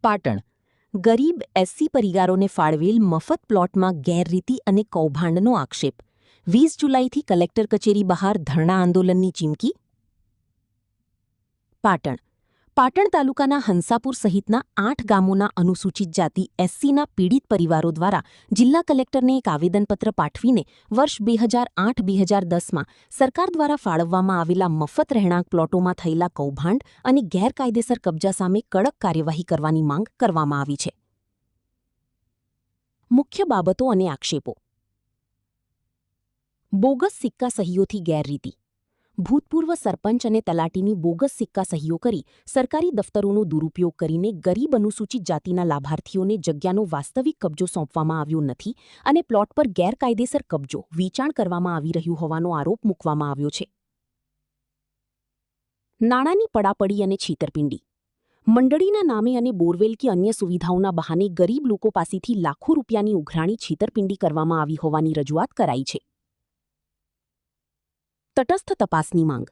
પાટણ ગરીબ એસસી પરિવારોને ફાળવેલ મફત પ્લોટમાં ગેરરીતિ અને કૌભાંડનો આક્ષેપ 20 જુલાઈથી કલેક્ટર કચેરી બહાર ધરણા આંદોલનની ચીમકી. પાટણ તાલુકાના હંસાપુર સહિતના 8 ગામોના અનુસૂચિત જાતિ એસસીના પીડિત પરિવારો દ્વારા જિલ્લા કલેક્ટરને એક આવેદનપત્ર પાઠવીને વર્ષ 2008-2010માં સરકાર દ્વારા ફાળવવામાં આવેલા મફત રહેણાંક પ્લોટોમાં થયેલા કૌભાંડ અને ગેરકાયદેસર કબજા સામે કડક કાર્યવાહી કરવાની માંગ કરવામાં આવી છે. મુખ્ય બાબતો અને આક્ષેપો. બોગસ સિક્કા સહીઓથી ગેરરીતિ. ભૂતપૂર્વ સરપંચ અને તલાટીની બોગસ સિક્કા સહીઓ કરી સરકારી દફતરોનો દુરુપયોગ કરીને ગરીબ અનુસૂચિત જાતિના લાભાર્થીઓને જગ્યાનો વાસ્તવિક કબજો સોંપવામાં આવ્યો નથી અને પ્લોટ પર ગેરકાયદેસર કબજો વેચાણ કરવામાં આવી રહ્યું હોવાનો આરોપ મૂકવામાં આવ્યો છે. નાણાંની પડાપડી અને છેતરપિંડી. મંડળીના નામે અને બોરવેલ કે અન્ય સુવિધાઓના બહાને ગરીબ લોકો પાસેથી લાખો રૂપિયાની ઉઘરાણી છેતરપિંડી કરવામાં આવી હોવાની રજૂઆત કરાઈ છે. તટસ્થ તપાસની માંગ.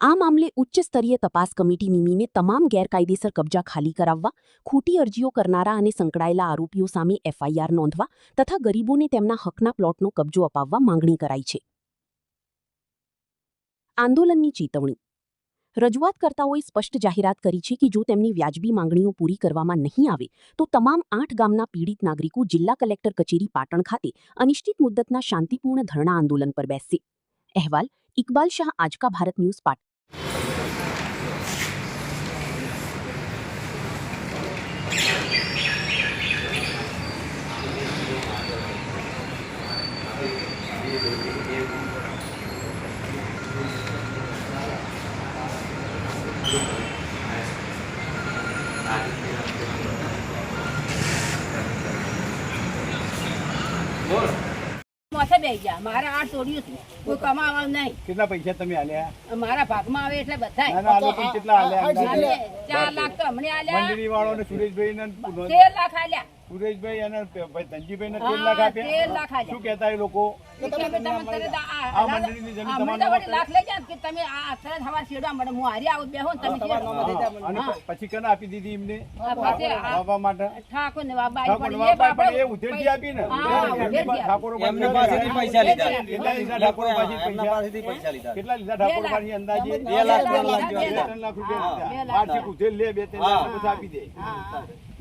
આ મામલે ઉચ્ચ સ્તરીય તપાસ કમિટી નિમીને તમામ ગેરકાયદેસર કબજા ખાલી કરાવવા, ખોટી અરજીઓ કરનારા અને સંકળાયેલા આરોપીઓ સામે એફઆઈઆર નોંધવા તથા ગરીબોને તેમના હકના પ્લોટનો કબજો અપાવવા માંગણી કરાઈ છે. આંદોલનની ચેતવણી. રજૂઆતકર્તાઓએ સ્પષ્ટ જાહેરાત કરી છે કે જો તેમની વ્યાજબી માંગણીઓ પૂરી કરવામાં નહીં આવે તો તમામ 8 ગામના પીડિત નાગરિકો જિલ્લા કલેક્ટર કચેરી પાટણ ખાતે અનિશ્ચિત મુદ્દતના શાંતિપૂર્ણ ધરણા આંદોલન પર બેસશે. અહેવાલ ઇકબાલ શાહ, आज का भारत न्यूज पाटણ. મારા 8 તોડ્યું હતું, કોઈ કમાવાનું નહીં. કેટલા પૈસા તમે આલ્યા? મારા ભાગમાં આવે એટલે બધા નાના આ લોકો કેટલા આલ્યા? 4 લાખ તો હમણે આલ્યા. મંડળી વાળો ને સુરેશભાઈ ને 13 લાખ આલ્યા. સુરેશભાઈ અને ધનજીભાઈ ને 13 લાખ આપ્યા. 13 લાખ આલ્યા. શું કહેતા એ લોકો? આ મંડળીની જમીન તમારી લાખ લઈ જાય કે તમે આ તરત હવા છેડવા મળે. હું હારી આવું બેહો ને તમે અને પછી કને આપી દીધી એમને વાવવા માટે? ઠાકોર ને બાબા પડી એ ઉધેરજી આપી ને ઠાકોરો એમની પાસેથી પૈસા લીધા. કેટલા લીધા ઠાકોર પાસે? અંદાજે 2 લાખ 3 લાખ 3 લાખ રૂપિયા વાર્ષિક ઉધેર લે, 2-3 લાખ પછી આપી દે.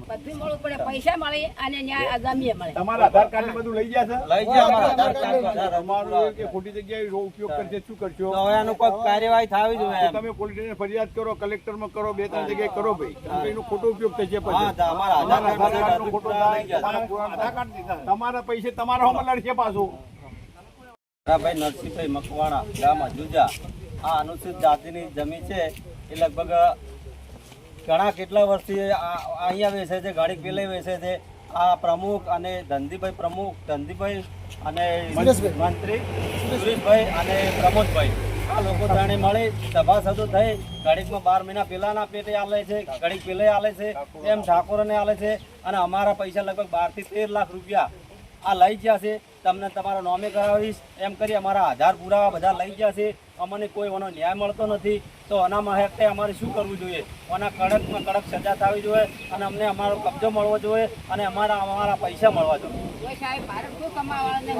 બધું મળવું પડે, પૈસા મળે અને ન્યાય જમીએ મળે. તમારા આધાર કાર્ડ ને બધું લઈ ગયા છે? લઈ ગયા અમારા આધાર કાર્ડ. તમારું કે ખોટી જગ્યાએ ઉપયોગ કરશે શું કરશો? હવે આનું કોઈ કાર્યવાહી થવી જોઈએ. તમે પોલીસ સ્ટેશન ફરિયાદ કરો, કલેક્ટરમાં કરો, 2-3 જગ્યાએ કરો ભાઈ. એનો ખોટો ઉપયોગ થશે પછી. અમારા આધાર કાર્ડ ખોટો થાય, તમારા પૈસે તમારા હોમ લડશે પાછું. ભાઈ નરસિંહભાઈ મકવાણા, ગામ અજુજા. આ અનુસૂચિત જાતિની જમીન છે એ લગભગ ઘણા કેટલા વર્ષથી અહીંયા વેચે છે, ઘણી પેલે વેચે છે. આ પ્રમુખ અને ધનજીભાઈ અને મંત્રી સુરેશભાઈ અને પ્રમોદભાઈ, આ લોકો ત્રણે મળી સભાસદો થઈ ઘડીકમાં 12 મહિના પેલાના પેટે આલે છે, ઘડીક પેલે આલે છે, એમ ઠાકોરને આલે છે. અને અમારા પૈસા લગભગ 12 થી 13 લાખ રૂપિયા આ લઈ ગયા છે. તમને તમારા નામે કરાવીશ એમ કરી અમારા આધાર પુરાવા બધા લઈ ગયા છે. અમને કોઈ એનો ન્યાય મળતો નથી. તો આના માટે અમારે શું કરવું જોઈએ? આના કડકમાં કડક સજા થવી જોઈએ અને અમને અમારો કબજો મળવો જોઈએ અને અમારા પૈસા મળવા જોઈએ.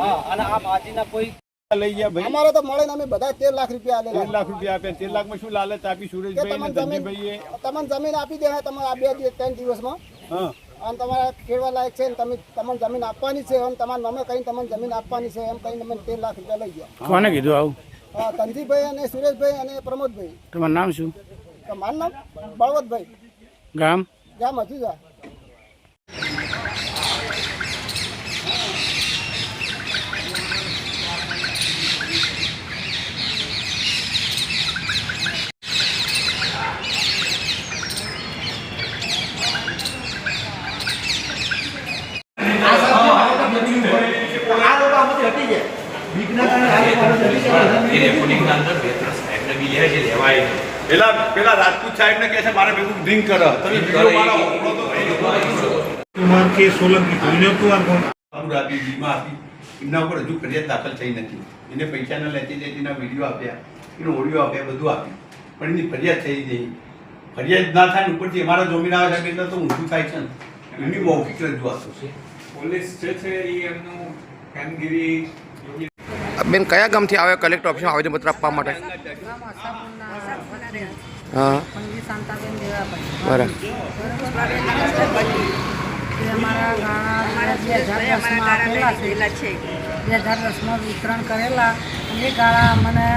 હા, અને આ બાજીના કોઈ લઈ ગયા ભાઈ? અમારે તો મળે ને અમે બધા 13 લાખ રૂપિયા આલેલા. 13 લાખ રૂપિયા આપ્યા. 13 લાખમાં શું લાલચ આપી સુરેશભાઈ અને ધનજીભાઈએ? તમને જમીન આપી દે, તમે આ 2-3 દિવસમાં. હા, અને તમારા ખેડવા લાયક છે ને તમને જમીન આપવાની છે અને તમારા નામે કઈ તમને જમીન આપવાની છે એમ કહીને મને 13 લાખ રૂપિયા લઈ ગયા. કોને કીધું આવું? ધનજીભાઈ અને સુરેશભાઈ અને પ્રમોદભાઈ. તમારું નામ શું? મારું નામ બળવંતભાઈ, ગામ અજુજા. પેલા રાજપૂત સાહેબ ને કહે છે મારે ભેગું ડ્રિંક કરો. તમે એમના ઉપર હજુ ફરિયાદ દાખલ થઈ નથી. એને પૈસાના લેતી દેતીના વિડીયો આપ્યા, એનો ઓડિયો આપ્યા, બધું આપ્યું, પણ એની ફરિયાદ થઈ નહીં. ફરિયાદ ના થાય ને ઉપરથી અમારા જમીન આવે છે એટલે તો ઊંધું થાય છે ને. એમની મૌખિક રજૂઆતો છે. પોલીસ જે છે એ એમનું કામગીરી બેન કયા ગામથી આવે કલેક્ટર ઓફિસમાં આવેદનપત્ર આપવા માટે? હા બરાબર. અમારા ગાળા 2010માં વિતરણ કરેલા એ ગાળા મને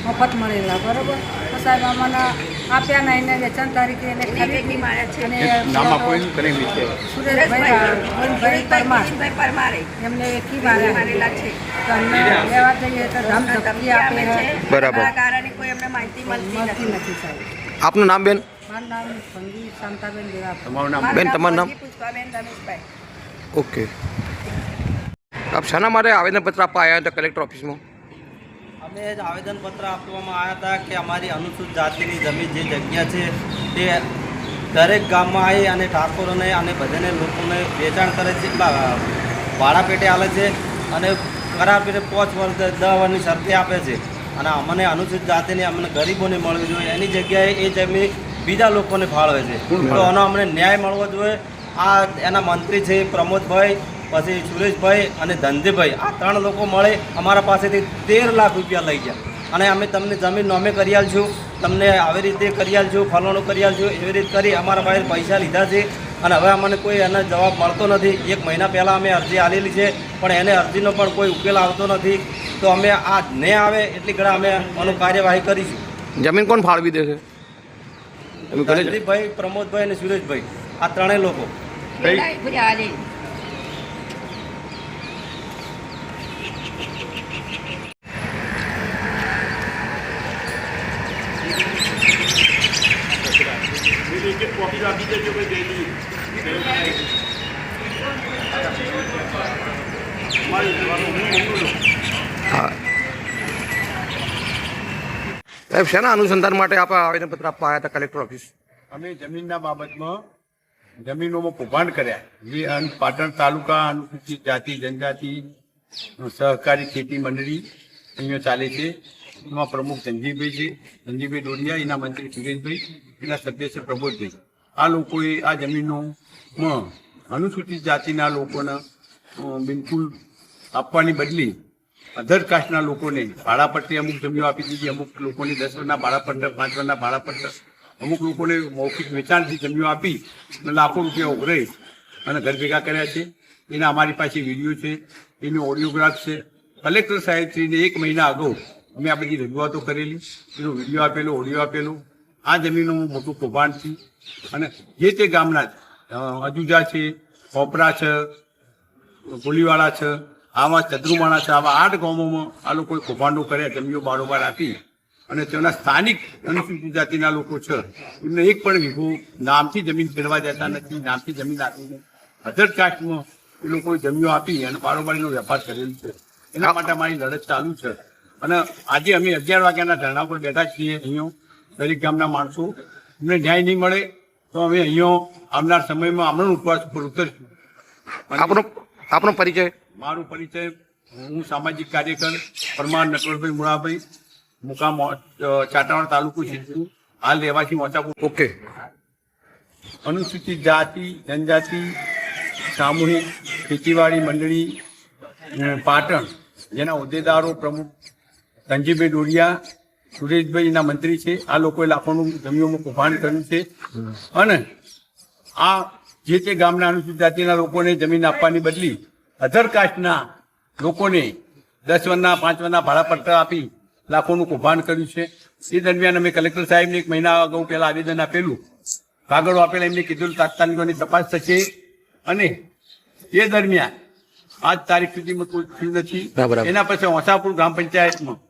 મફત મળેલા બરોબર. તો સાહેબ અમને આપ્યા નહીં ને વેચાણ તરીકે એને ખરીદી અને નામ આપો એનું કરે વિશે. સુરેશભાઈ પરમાર એમને એકી મારેલા છે. તો અમને લેવા જઈએ તો ધમધમકી આપે છે. બરાબર. કારણે કોઈ અમને માહિતી મળતી નથી સાહેબ. આપનું નામ બેન? મારું નામ ભંગી શાંતાબેન દેવા. તમારું નામ? બેન તમારું નામ? પુષ્પાબેન રમેશભાઈ. ઓકે. આપ શાના માટે આવેદનપત્ર આપવા આવ્યા હતા કલેક્ટર ઓફિસમાં? અમે જ આવેદનપત્ર આપવામાં આવ્યા હતા કે અમારી અનુસૂચિત જાતિની જમીન જે જગ્યા છે તે દરેક ગામમાં આવી અને ઠાકોરોને અને બધાને લોકોને વેચાણ કરે છે, ભાડા પેટે આલે છે અને કરાર પેટે 5 વર્ષ 10 વર્ષની શરતી આપે છે. અને અમને અનુસૂચિત જાતિની અમને ગરીબોને મળવી જોઈએ, એની જગ્યાએ એ જમીન બીજા લોકોને ફાળવે છે. તો આનો અમને ન્યાય મળવો જોઈએ. આ એના મંત્રી છે પ્રમોદભાઈ, પછી સુરેશભાઈ અને ધનજીભાઈ, આ 3 લોકો મળે અમારા પાસેથી 13 લાખ રૂપિયા લઈ ગયા. અને અમે તમને જમીન નોમે કરી આલશું, તમને આવી રીતે કરી આલશું, ફલાણું કરી આલશું, એવી રીતે કરી અમારા પાસે પૈસા લીધા છે. અને હવે અમને કોઈ એનો જવાબ મળતો નથી. 1 મહિના પહેલાં અમે અરજી આલેલી છે પણ એને અરજીનો પણ કોઈ ઉકેલ આવતો નથી. તો અમે આ ને આવે એટલી ઘણા અમે આનું કાર્યવાહી કરીશું. જમીન કોણ ફાળવી દેશે? ધનજીભાઈ, પ્રમોદભાઈ અને સુરેશભાઈ, આ 3 લોકો. સાહેબ શેના અનુસંધાન માટે આપ આવેદનપત્ર આપવા આવ્યા હતા કલેક્ટર ઓફિસ? અમે જમીનના બાબતમાં જમીનોમાં કૌભાંડ કર્યા. જે પાટણ તાલુકા અનુસૂચિત જાતિ જનજાતિ સહકારી ખેતી મંડળી અહીંયા ચાલે છે. એમાં પ્રમુખ ધનજીભાઈ છે, ધનજીભાઈ ડોડિયા, એના મંત્રી સુરેશભાઈ, એના સભ્ય છે પ્રબોધભાઈ. આ લોકોએ આ જમીનોમાં અનુસૂચિત જાતિના લોકોને બિલકુલ આપવાની બદલી અધર કાસ્ટના લોકોને ભાડાપટ્ટી અમુક જમીનો આપી દીધી, અમુક લોકોને 10 વર્ષના ભાડાપટ્ટા, 5 વર્ષના ભાડાપટ્ટા, અમુક લોકોને મૌખિક વેચાણથી જમીનો આપી અને લાખો રૂપિયા ઉઘરાઈ અને ઘર ભેગા કર્યા છે. એના અમારી પાસે વિડીયો છે, એનો ઓડિયોગ્રાફ છે. કલેક્ટર સાહેબશ્રીને 1 મહિના અગાઉ અમે આ બધી રજૂઆતો કરેલી, એનો વિડીયો આપેલો, ઓડિયો આપેલો. આ જમીનોમાં મોટું કૌભાંડ છે અને જે તે ગામના અજુજા છે, કોપરા છે, ગોલીવાળા છે, આવા ચદ્રુમાણા છે, આવા 8 ગામોમાં આ લોકોએ કૌભાંડો કર્યા, જમીનો બારોબાર આપી. અને તેના સ્થાનિક અનુસૂચિત જાતિના લોકો છે એમને 1 પણ વીઘો નામથી જમીન ફેરવા દેતા નથી, નામથી જમીન આપીને અધર કાસ્ટમાં એ લોકોએ જમીનો આપી અને બારોબારીનો વેપાર કરેલો છે. એના માટે અમારી લડત ચાલુ છે. અને આજે અમે 11 વાગ્યાના ધરણા પર બેઠા છીએ. અહીંયા દરેક ગામના માણસો, અમને ન્યાય નહીં મળે તો અમે અહીંયા આવનાર સમયમાં આમરણ ઉપવાસ ઉપર ઉતરશું. આપનો પરિચય? મારો પરિચય, હું સામાજિક કાર્યકર પરમાર નટવરભાઈ મુળાભાઈ, મુકામ ચાટાવાડ તાલુકો સિદ્ધપુર, હાલ રહેવાસી મોચાપુર. ઓકે. અનુસૂચિત જાતિ જનજાતિ સામૂહિક ખેતીવાડી મંડળી પાટણ, જેના હોદ્દેદારો પ્રમુખ ધનજીભાઈ ડોડિયા, સુરેશભાઈના મંત્રી છે. આ લોકોએ લાખોનું જમીનોમાં કૌભાંડ કર્યું છે અને આ જે તે ગામના અનુસૂચિત જાતિના લોકોને જમીન આપવાની બદલી અધર કાસ્ટના લોકોને 10 વર્ષના 5 વર્ષના ભાડાપટ્ટા આપી લાખોનું કૌભાંડ કર્યું છે. એ દરમિયાન અમે કલેક્ટર સાહેબને 1 મહિના અગાઉ પહેલા આવેદન આપેલું, કાગળો આપેલા, એમને કીધું તાત્કાલિકની તપાસ થશે. અને એ દરમિયાન આજ તારીખ સુધીમાં કોઈ થયું નથી. એના પછી ઓસાપુર ગ્રામ પંચાયતમાં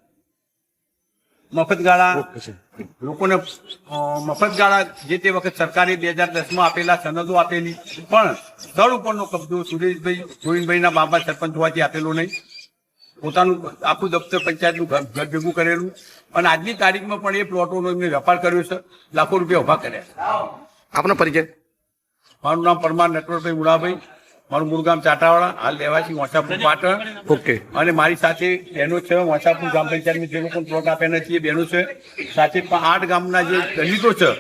મફતગાળા લોકોને મફતગાળા જે તે વખત સરકારે 2010માં આપેલા સનદો આપેલી, પણ સ્થળ ઉપરનો કબજો સુરેશભાઈ ગોવિંદભાઈના બાબા સરપંચ હોવાથી આપેલો નહીં. પોતાનું આખું દફતર પંચાયતનું ઘર ભેગું કરેલું અને આજની તારીખમાં પણ એ પ્લોટોનો એમને વેપાર કર્યો છે, લાખો રૂપિયા ઉભા કર્યા. આપનો પરિચય? મારું નામ પરમાર નટવરભાઈ મુળાભાઈ, મારું મૂળ ગામ ચાટાવાડા, હાલ રહેવાસી મોચાપુર પાટણ. ઓકે. અને મારી સાથે બહેનો છે, મોચાપુર ગ્રામ પંચાયતમાં જે લોકો પ્લોટ આપ્યા નથી એ બહેનો છે. સાથે 8 ગામના જે દલિતો છે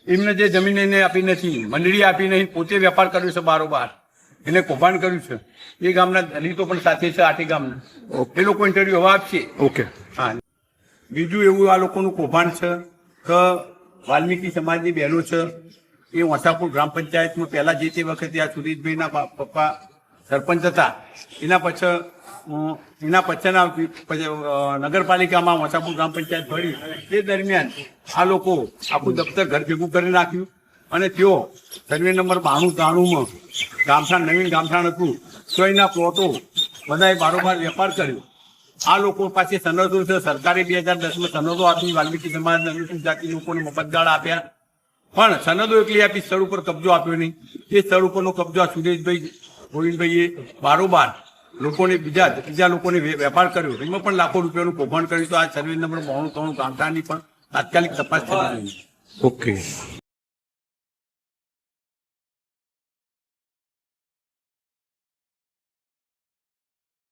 એમને જે જમીન એને આપી નથી, મંડળી આપી નહીં, પોતે વેપાર કર્યો છે બારોબાર, એને કૌભાંડ કર્યું છે. એ ગામના દલિતો પણ સાથે છે, આઠે ગામના. એ લોકો ઇન્ટરવ્યુ હવે આપશે. ઓકે. હા, બીજું એવું આ લોકોનું કૌભાંડ છે કે વાલ્મીકી સમાજની બહેનો છે એ વસાપુર ગ્રામ પંચાયતમાં પહેલા જે તે વખતે આ સુરેશભાઈના પપ્પા સરપંચ હતા, એના પછીના નગરપાલિકામાં વસાપુર ગ્રામ પંચાયત ભરી તે દરમિયાન આ લોકો આખું દફતર ઘર ભેગું કરી નાખ્યું અને તેઓ સર્વે નંબર 92-93માં ગામઠાણ, નવીન ગામઠાણ હતું તો એના પ્લોટો બધાએ બારોબાર વેપાર કર્યો. આ લોકો પાસે સનદો છે, સરકારે 2010માં સનદો આપી, વાલ્મીકી સમાજ અનુસૂચિત જાતિ લોકોને મફતગાળા આપ્યા, પણ સનદો એકલી આપી, સ્થળ ઉપર કબજો આપ્યો નહીં. એ સ્થળ ઉપરનો કબજો આ સુરેશભાઈ ગોવિંદભાઈએ બારોબાર લોકોને બીજા લોકોને વેપાર કર્યો, એમાં પણ લાખો રૂપિયાનું કૌભાંડ કર્યું. તો આ સર્વે નંબર 92-93 ગામઠાણની પણ તાત્કાલિક તપાસ થવી જોઈએ. ઓકે.